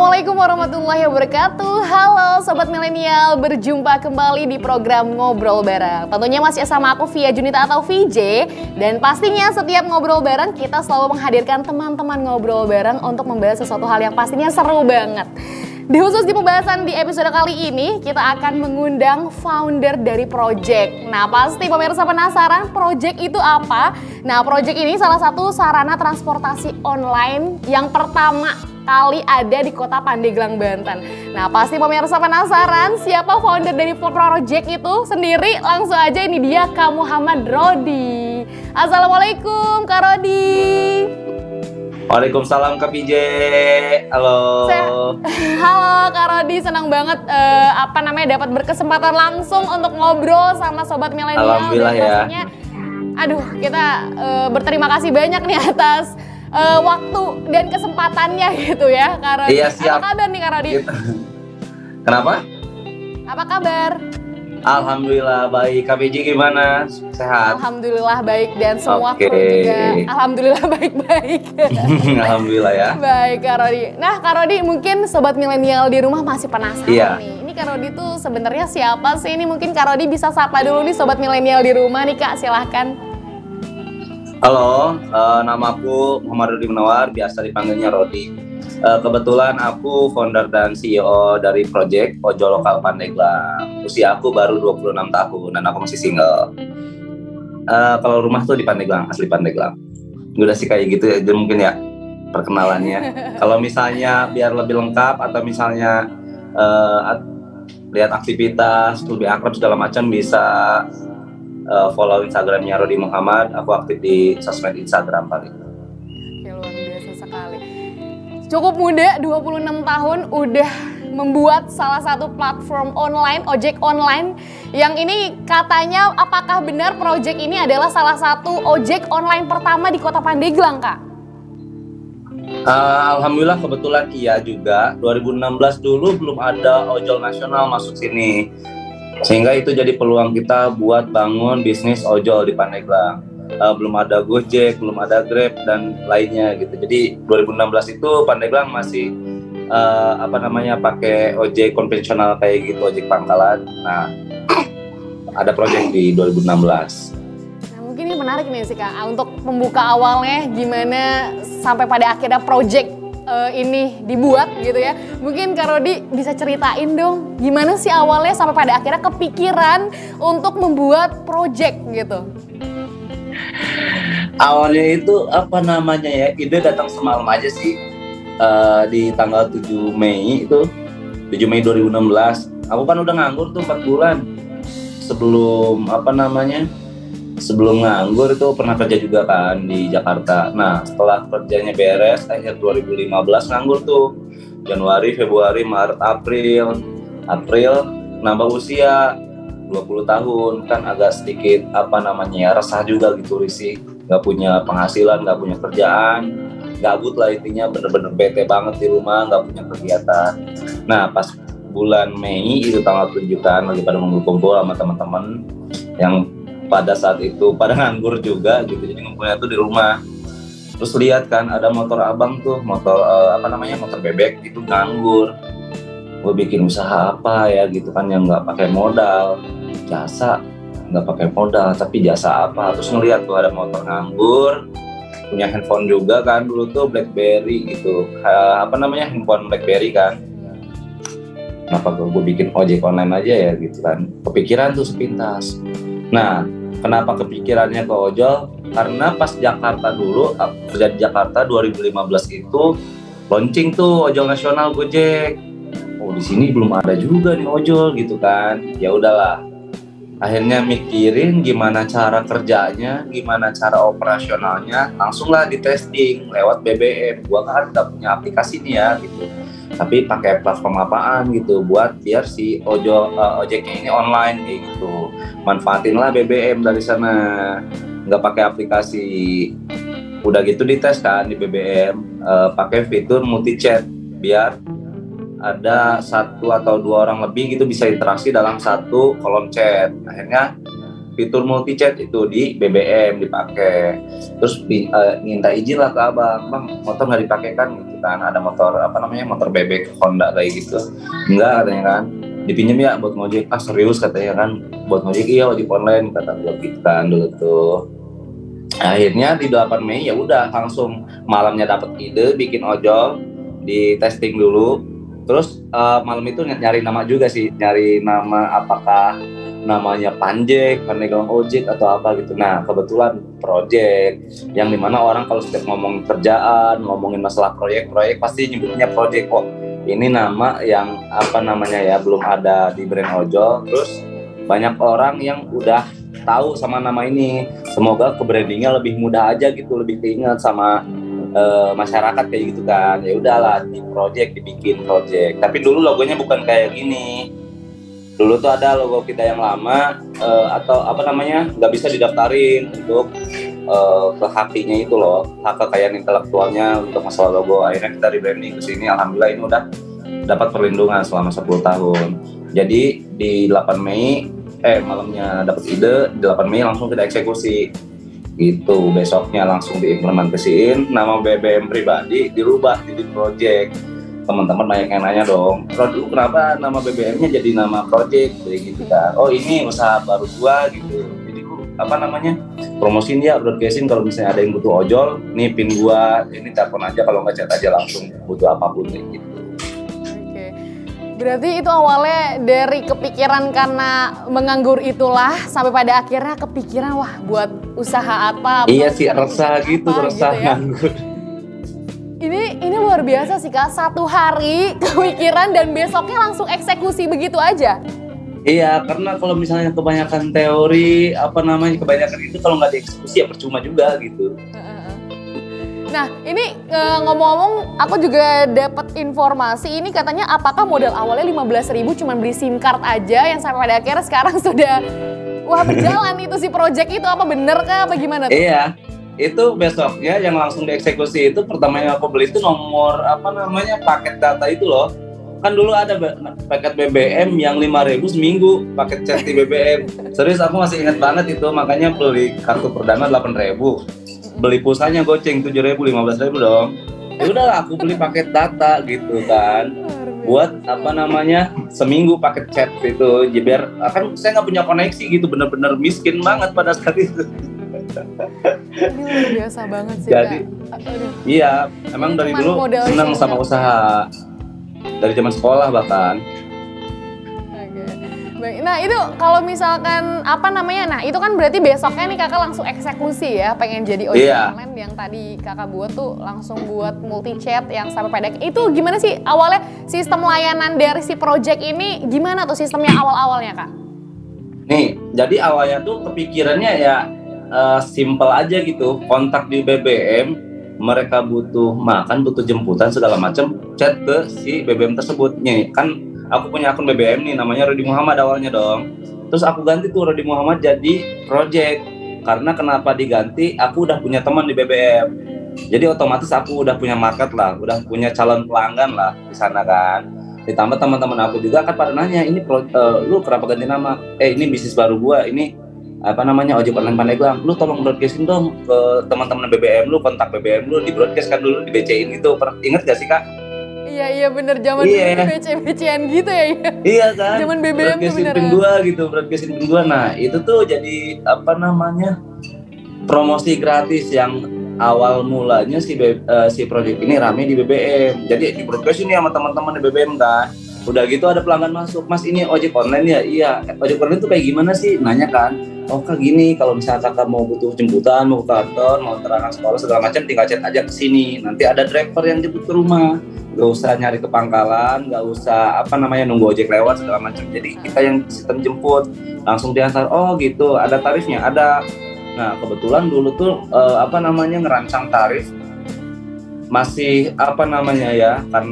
Assalamualaikum warahmatullahi wabarakatuh. Halo Sobat Milenial, berjumpa kembali di program Ngobrol Bareng. Tentunya masih sama aku Via Junita atau VJ. Dan pastinya setiap ngobrol bareng kita selalu menghadirkan teman-teman ngobrol bareng untuk membahas sesuatu hal yang pastinya seru banget. Khusus di pembahasan di episode kali ini, kita akan mengundang founder dari Project. Nah, pasti pemirsa penasaran Project itu apa? Nah, Project ini salah satu sarana transportasi online yang pertama kali ada di kota Pandeglang, Banten. Nah, pasti pemirsa penasaran siapa founder dari Project itu sendiri? Langsung aja, ini dia Kak Muhammad Rodi. Assalamualaikum Kak Rodi. Waalaikumsalam Kak PJ. Halo. Halo Kak Rodi, senang banget dapat berkesempatan langsung untuk ngobrol sama Sobat Milenial. Alhamdulillah ya. Pastinya, kita berterima kasih banyak nih atas waktu dan kesempatannya gitu ya Kak Rodi. Iya, siap. Apa kabar nih Kak Rodi? Kenapa? Apa kabar? Alhamdulillah baik. Kak PJ gimana? Sehat? Alhamdulillah baik, dan semua Oke. kru juga alhamdulillah baik-baik. Alhamdulillah ya. Baik Kak Rodi. Nah Kak Rodi, mungkin Sobat Milenial di rumah masih penasaran nih. Ini Kak Rodi tuh sebenarnya siapa sih? Ini mungkin Kak Rodi bisa sapa dulu nih Sobat Milenial di rumah nih Kak, silahkan. Halo, namaku Muhammad Rodi Munawar, biasa dipanggilnya Rodi. Kebetulan aku founder dan CEO dari Project Ojol Lokal Pandeglang. Usia aku baru 26 tahun dan aku masih single. Kalau rumah tuh di Pandeglang, asli Pandeglang. Udah sih kayak gitu ya, mungkin ya perkenalannya. Kalau misalnya biar lebih lengkap atau misalnya lihat aktivitas, lebih akrab segala macam, bisa follow Instagramnya Rodi Muhammad. Aku aktif di sosmed Instagram paling. Oke, luar biasa sekali. Cukup muda, 26 tahun udah membuat salah satu platform online, ojek online. Yang ini katanya, apakah benar Project ini adalah salah satu ojek online pertama di kota Pandeglang, Kak? Alhamdulillah kebetulan iya juga. 2016 dulu belum ada ojol nasional masuk sini. Sehingga itu jadi peluang kita buat bangun bisnis ojol di Pandeglang. Belum ada Gojek, belum ada Grab dan lainnya gitu. Jadi 2016 itu Pandeglang masih pakai ojek konvensional kayak gitu, ojek pangkalan. Nah, ada Project di 2016. Nah, mungkin ini menarik nih sih Kak, untuk membuka awalnya gimana sampai pada akhirnya Project ini dibuat gitu ya. Mungkin Kak Rodi bisa ceritain dong gimana sih awalnya sampai pada akhirnya kepikiran untuk membuat Project gitu. Awalnya itu ide datang semalam aja sih. Di tanggal 7 Mei 2016. Aku kan udah nganggur tuh 4 bulan. Sebelum nganggur itu pernah kerja juga kan di Jakarta. Nah, setelah kerjanya beres akhir 2015 nganggur tuh. Januari, Februari, Maret, April nambah usia 20 tahun, kan agak sedikit resah juga gitu, risih, nggak punya penghasilan, nggak punya kerjaan, gabut lah intinya, bener-bener bete banget di rumah, nggak punya kegiatan. Nah, pas bulan Mei itu tanggal 7 kan, lagi pada ngumpul-kumpul sama teman-teman yang pada saat itu pada nganggur juga gitu, jadi ngumpulnya tuh di rumah. Terus lihat kan ada motor abang tuh, motor bebek itu nganggur. Gue bikin usaha apa ya gitu kan yang nggak pakai modal, jasa nggak pakai modal tapi jasa apa. Terus ngeliat tuh ada motor nganggur, punya handphone juga kan dulu tuh BlackBerry gitu, handphone BlackBerry kan. Kenapa gue bikin ojek online aja ya gitu kan, kepikiran tuh sepintas. Nah, kenapa kepikirannya ke ojol? Karena pas Jakarta dulu, kerja di Jakarta 2015 itu launching tuh ojol nasional Gojek. Oh, di sini belum ada juga nih ojol gitu kan. Ya udahlah. Akhirnya mikirin gimana cara kerjanya, gimana cara operasionalnya, langsunglah di testing lewat BBM. Gua kan nggak punya aplikasi nih ya gitu. Tapi pakai platform apaan gitu buat biar si ojeknya ini online kayak gitu. Manfaatinlah BBM dari sana. Nggak pakai aplikasi. Udah gitu dites kan di BBM, pakai fitur multi chat biar ada 1 atau 2 orang lebih gitu bisa interaksi dalam satu kolom chat. Akhirnya fitur multi chat itu di BBM dipakai. Terus minta izin lah ke abang, bang motor nggak dipakai kan gitu kan, ada motor apa namanya motor bebek Honda kayak gitu, enggak katanya kan, dipinjem ya buat ngojek. Ah serius katanya kan, buat ngojek. Iya ojek online kata gue gitu kan dulu tuh. Akhirnya di 8 Mei ya udah langsung malamnya dapat ide bikin ojol, di testing dulu. Terus malam itu nyari nama juga sih, nyari nama apakah namanya Pandeglang Ojek atau apa gitu. Nah kebetulan project yang dimana orang kalau setiap ngomong kerjaan, ngomongin masalah proyek pasti nyebutnya project kok. Ini nama yang apa namanya ya belum ada di brand ojol. Terus banyak orang yang udah tahu sama nama ini. Semoga ke-brandingnya lebih mudah aja gitu, lebih keinget sama masyarakat kayak gitu kan. Ya udahlah dibikin project. Tapi dulu logonya bukan kayak gini. Dulu tuh ada logo kita yang lama atau apa namanya nggak bisa didaftarin untuk ke HAKI-nya itu loh, hak kekayaan intelektualnya untuk masalah logo. Akhirnya kita rebranding ke sini. Alhamdulillah ini udah dapat perlindungan selama 10 tahun. Jadi di 8 Mei malamnya dapat ide, di 8 Mei langsung kita eksekusi. Gitu, besoknya langsung diimplementasiin, nama BBM pribadi dirubah jadi project. Teman-teman banyak yang nanya dong, dulu kenapa nama BBM-nya jadi nama project kayak gitu kan. Oh ini usaha baru gua gitu. Jadi apa namanya? Promosiin ya, broadcasting kalau misalnya ada yang butuh ojol, nih pin gua, ini telepon aja, kalau nggak chat aja langsung butuh apapun kayak gitu. Oke. Berarti itu awalnya dari kepikiran karena menganggur itulah sampai pada akhirnya kepikiran wah buat usaha apa. Iya sih, resah gitu, resah gitu ya. Nganggur. Ini luar biasa sih Kak, 1 hari kepikiran dan besoknya langsung eksekusi begitu aja. Iya, karena kalau misalnya kebanyakan teori, kebanyakan itu kalau nggak dieksekusi ya percuma juga gitu. Nah ini ngomong-ngomong aku juga dapat informasi ini katanya apakah modal awalnya 15.000 cuma beli SIM card aja yang sampai pada akhirnya sekarang sudah berjalan itu si project itu, apa bener Kak apa gimana tuh? Iya. Itu besoknya yang langsung dieksekusi itu pertama yang aku beli itu nomor paket data itu loh. Kan dulu ada paket BBM yang 5.000 seminggu paket chat di BBM. Serius aku masih ingat banget itu, makanya beli kartu perdana 8.000. Beli pulsanya goceng 7.000, 15.000 dong. Ya udahlah aku beli paket data gitu kan. Buat seminggu paket chat itu. Biar kan saya nggak punya koneksi gitu, bener-bener miskin banget pada saat itu. Ini luar biasa banget sih. Jadi, iya, emang dari dulu senang sama usaha. Dari zaman sekolah bahkan. Baik. Nah itu kalau misalkan nah itu kan berarti besoknya nih kakak langsung eksekusi ya, pengen jadi ojek online yang tadi kakak buat tuh langsung buat multi chat yang sampai pada itu gimana sih awalnya sistem layanan dari si project ini gimana tuh sistemnya awal-awalnya Kak? Nih, jadi awalnya tuh kepikirannya ya simple aja gitu, kontak di BBM, mereka butuh makan, butuh jemputan segala macam, chat ke si BBM tersebut. Nih kan aku punya akun BBM nih namanya Rudi Muhammad awalnya dong. Terus aku ganti tuh Rudi Muhammad jadi project. Karena kenapa diganti? Aku udah punya teman di BBM. Jadi otomatis aku udah punya market lah, udah punya calon pelanggan lah di sana kan. Ditambah teman-teman aku juga kan pada nanya, ini lu kenapa ganti nama? Ini bisnis baru gua, ini ojek online Pandeglang, lu tolong broadcastin dong ke teman-teman BBM lu, kontak BBM lu, di broadcast kan dulu, di BC-in gitu. Ingat gak sih Kak? Iya bener, zaman dulu BC-BC-an gitu ya. Iya kan, zaman BBM tuh bener. Broadcastin pin gua. Nah itu tuh jadi promosi gratis yang awal mulanya si project ini rame di BBM. Jadi di broadcastin nih sama teman-teman di BBM kan. Udah gitu ada pelanggan masuk, Mas ini ojek online ya? Iya, ojek online tuh kayak gimana sih? Nanya kan, oh Kak gini, kalau misalnya Kakak mau butuh jemputan, mau ke kantor, mau terangan sekolah segala macam, tinggal chat aja ke sini. Nanti ada driver yang jemput ke rumah. Gak usah nyari ke pangkalan, gak usah nunggu ojek lewat segala macam. Jadi kita yang sistem jemput, langsung diantar. Oh gitu, ada tarifnya, ada. Nah kebetulan dulu tuh ngerancang tarif masih karena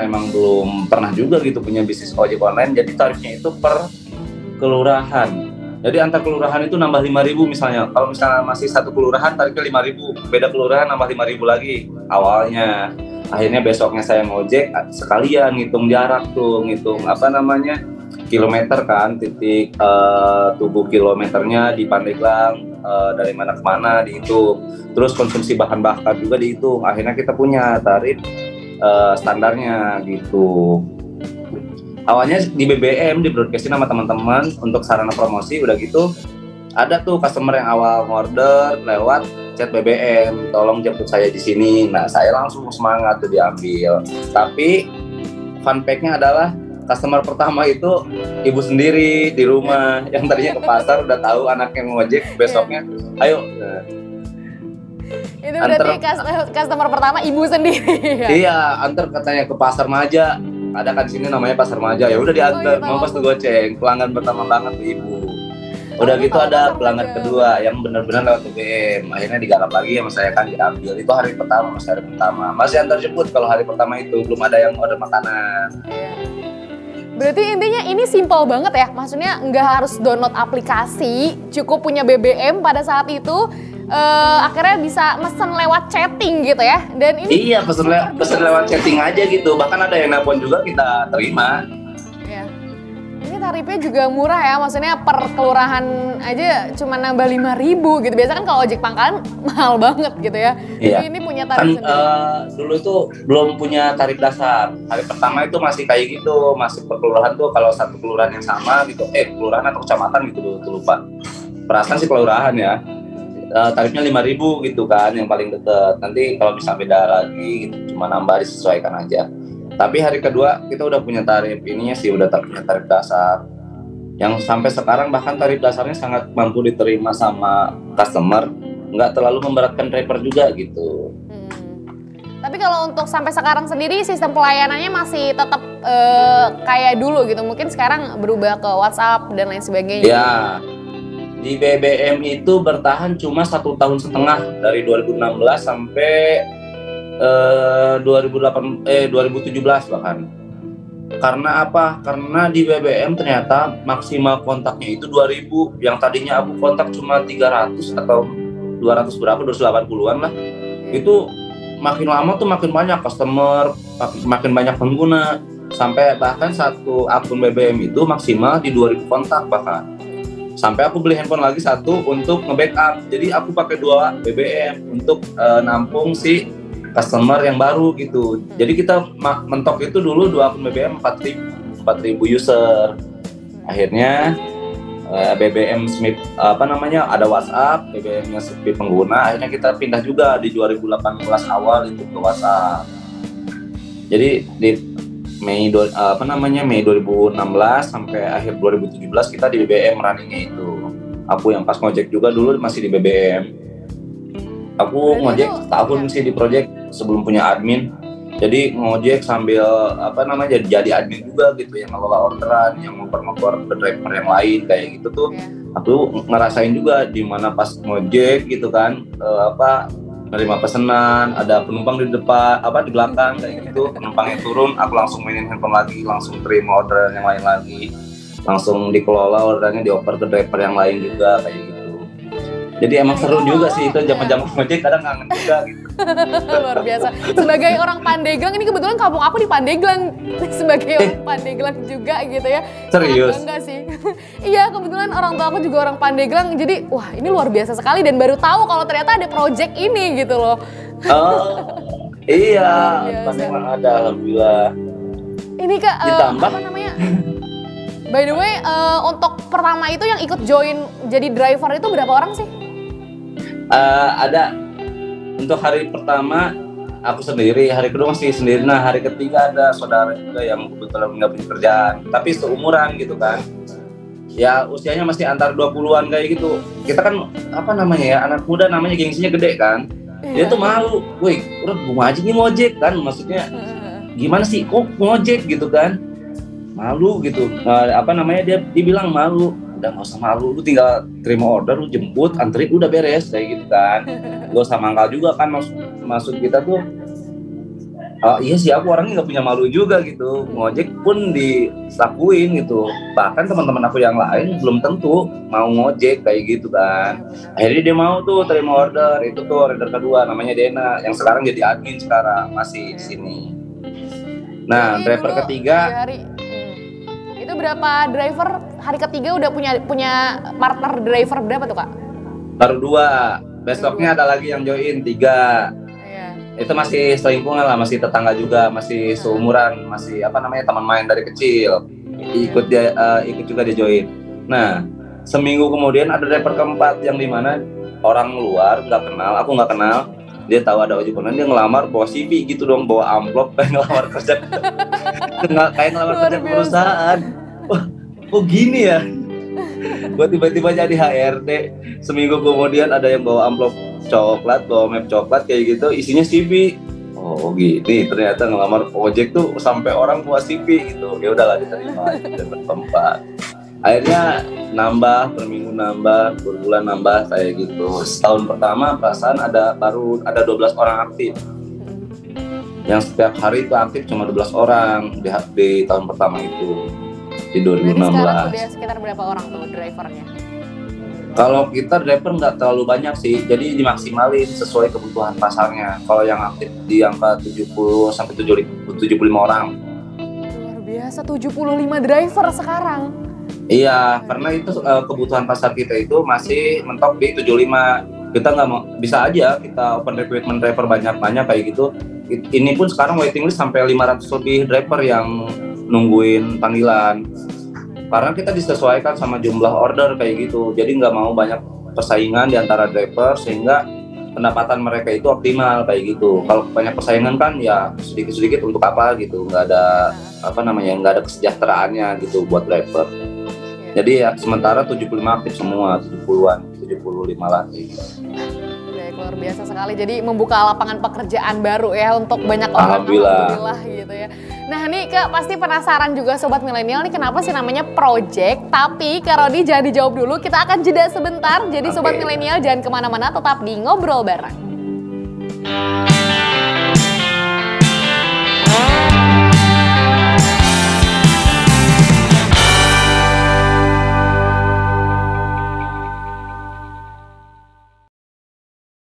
emang belum pernah juga gitu punya bisnis ojek online, jadi tarifnya itu per kelurahan. Jadi antar kelurahan itu nambah 5.000 misalnya. Kalau misalnya masih satu kelurahan tarifnya 5.000, beda kelurahan nambah 5.000 lagi awalnya. Akhirnya besoknya saya ngojek sekalian ngitung jarak tuh, ngitung kilometer kan, titik tubuh kilometernya di Pandeglang, dari mana ke mana dihitung. Terus konsumsi bahan bakar juga dihitung. Akhirnya kita punya tarif standarnya gitu. Awalnya di BBM di broadcasting sama teman-teman untuk sarana promosi, udah gitu ada tuh customer yang awal order lewat chat BBM, tolong jemput saya di sini. Nah, saya langsung semangat tuh diambil. Tapi fun fact-nya adalah customer pertama itu ibu sendiri di rumah yang tadinya ke pasar udah tahu anaknya ngojek, besoknya ayo. Itu berarti customer pertama ibu sendiri. Iya, antar katanya ke Pasar Maja. Ada kan di sini namanya Pasar Maja. Ya udah diantar, mau pas tuh goceng. Pelanggan pertama banget tuh ibu. Udah gitu ada pelanggan kedua yang benar-benar lewat BBM. Akhirnya digarap lagi sama saya kan diambil. Itu hari pertama, masih antar jemput. Kalau hari pertama itu belum ada yang order makanan. Berarti intinya ini simple banget ya, maksudnya nggak harus download aplikasi, cukup punya BBM pada saat itu, akhirnya bisa mesen lewat chatting gitu ya. Dan ini iya, pesen lewat chatting aja gitu, bahkan ada yang nelpon juga kita terima. Ya. Ini tarifnya juga murah ya, maksudnya per kelurahan aja cuma nambah 5.000 gitu. Biasa kan kalau ojek pangkalan mahal banget gitu ya. Iya. Jadi ini punya tarif kan, sendiri. dulu itu belum punya tarif dasar. Hari pertama itu masih kayak gitu, masih per kelurahan tuh kalau satu kelurahan yang sama gitu, kelurahan atau kecamatan gitu tuh lupa. Perasaan sih kelurahan ya. Tarifnya 5.000 gitu kan, yang paling deket. Nanti kalau bisa beda lagi gitu, cuma nambah disesuaikan aja. Tapi hari kedua kita udah punya tarif ininya sih, udah punya tarif dasar. Yang sampai sekarang bahkan tarif dasarnya sangat mampu diterima sama customer, nggak terlalu memberatkan driver juga gitu. Tapi kalau untuk sampai sekarang sendiri sistem pelayanannya masih tetap kayak dulu gitu. Mungkin sekarang berubah ke WhatsApp dan lain sebagainya. Ya, di BBM itu bertahan cuma 1,5 tahun dari 2016 sampai 2017 bahkan. Karena apa? Karena di BBM ternyata maksimal kontaknya itu 2.000. Yang tadinya aku kontak cuma 300 atau 200 berapa, 280-an lah. Itu makin lama tuh makin banyak customer, makin banyak pengguna. Sampai bahkan satu akun BBM itu maksimal di 2.000 kontak bahkan. Sampai aku beli handphone lagi satu untuk nge-backup. Jadi aku pakai 2 BBM untuk nampung si customer yang baru gitu. Jadi kita mentok itu dulu 2 akun BBM 4.000 user. Akhirnya BBM Smith ada WhatsApp, BBM-nya sepi pengguna. Akhirnya kita pindah juga di 2018 awal itu ke WhatsApp. Jadi di Mei 2016 sampai akhir 2017 kita di BBM runningnya itu. Aku yang pas ngojek juga dulu masih di BBM. Aku ngojek setahun sih di project sebelum punya admin. Jadi ngojek sambil jadi admin juga gitu, yang ngelola orderan, yang ngoper-ngoper ke driver yang lain kayak gitu tuh. Aku ngerasain juga di mana pas ngojek gitu kan, nerima pesanan, ada penumpang di depan, di belakang kayak gitu, penumpangnya turun, aku langsung mainin handphone lagi, langsung terima orderan yang lain lagi, langsung dikelola orderannya, dioper ke driver yang lain juga kayak gitu. Jadi emang seru juga sih itu, zaman-zaman ngojek kadang kangen juga gitu. Luar biasa. Sebagai orang Pandeglang, ini kebetulan kampung aku di Pandeglang. Sebagai orang Pandeglang juga gitu ya. Serius? Bangga sih. Iya, kebetulan orang tua aku juga orang Pandeglang. Jadi wah, ini luar biasa sekali dan baru tahu kalau ternyata ada project ini gitu loh. Oh, iya, Pandeglang ada, alhamdulillah. Ini Kak, ditambah by the way, untuk pertama itu yang ikut join jadi driver itu berapa orang sih? Ada. Untuk hari pertama aku sendiri, hari kedua masih sendiri. Nah, hari ketiga ada saudara juga yang kebetulan nggak punya kerjaan, tapi seumuran gitu kan. Ya usianya masih antar 20-an kayak gitu. Kita kan anak muda namanya gengsinya gede kan. Dia tuh malu, woi, udah gue aja nih ngojek kan, maksudnya gimana sih, kok ngojek gitu kan, malu gitu. Dia bilang malu. Udah gak usah malu, lu tinggal terima order, lu jemput, antri, udah beres kayak gitu kan. Gak usah mangkal juga kan, maksud kita tuh iya sih, aku orangnya gak punya malu juga gitu. Ngojek pun dilakuin gitu. Bahkan teman-teman aku yang lain belum tentu mau ngojek kayak gitu kan. Akhirnya dia mau tuh terima order. Itu tuh order kedua, namanya Dena, yang sekarang jadi admin sekarang, masih di sini. Nah, driver ketiga Itu berapa driver? Hari ketiga udah punya partner driver berapa tuh Kak? Baru 2. Besoknya ada lagi yang join 3. Iya. Itu masih selingkungan lah, masih tetangga juga, masih seumuran, masih teman main dari kecil. Ikut juga dia join. Nah, seminggu kemudian ada driver keempat yang dimana orang luar nggak kenal, aku nggak kenal. Dia tahu ada ojek online, dia ngelamar bawa CV gitu dong, bawa amplop kayak ngelamar kerja, kayak ngelamar kerja perusahaan. Wah, kok gini ya? Gue tiba-tiba jadi HRD. Seminggu kemudian ada yang bawa amplop coklat, bawa map coklat kayak gitu, isinya CV. Oh gini, ternyata ngelamar ojek tuh sampai orang bawa CV gitu. Ya udahlah diterima dan bertempat. Akhirnya nambah, per minggu nambah, per bulan nambah kayak gitu. Setahun pertama perasaan baru ada 12 orang aktif. Yang setiap hari itu aktif cuma 12 orang di tahun pertama itu, di 2016. Jadi sekarang udah sekitar berapa orang tuh drivernya? Kalau kita driver nggak terlalu banyak sih, jadi dimaksimalin sesuai kebutuhan pasarnya. Kalau yang aktif di angka 70 sampai 75 orang. Luar biasa, 75 driver sekarang. Iya, karena itu kebutuhan pasar kita itu masih mentok di 75. Kita nggak mau, bisa aja kita open recruitment driver banyak-banyak kayak gitu. Ini pun sekarang waiting list sampai 500 lebih driver yang nungguin panggilan. Karena kita disesuaikan sama jumlah order kayak gitu. Jadi nggak mau banyak persaingan di antara driver sehingga pendapatan mereka itu optimal kayak gitu. Kalau banyak persaingan kan ya sedikit-sedikit untuk apa gitu. Nggak ada nggak ada kesejahteraannya gitu buat driver. Jadi ya sementara 75 aktif semua, 70-an, 75 lagi. Baik, luar biasa sekali. Jadi membuka lapangan pekerjaan baru ya untuk banyak orang. Alhamdulillah gitu ya. Nah nih Kak, pasti penasaran juga Sobat Milenial nih kenapa sih namanya Project. Tapi Kak Rodi jangan dijawab dulu, kita akan jeda sebentar. Jadi Sobat Milenial jangan kemana-mana, tetap di Ngobrol Bareng.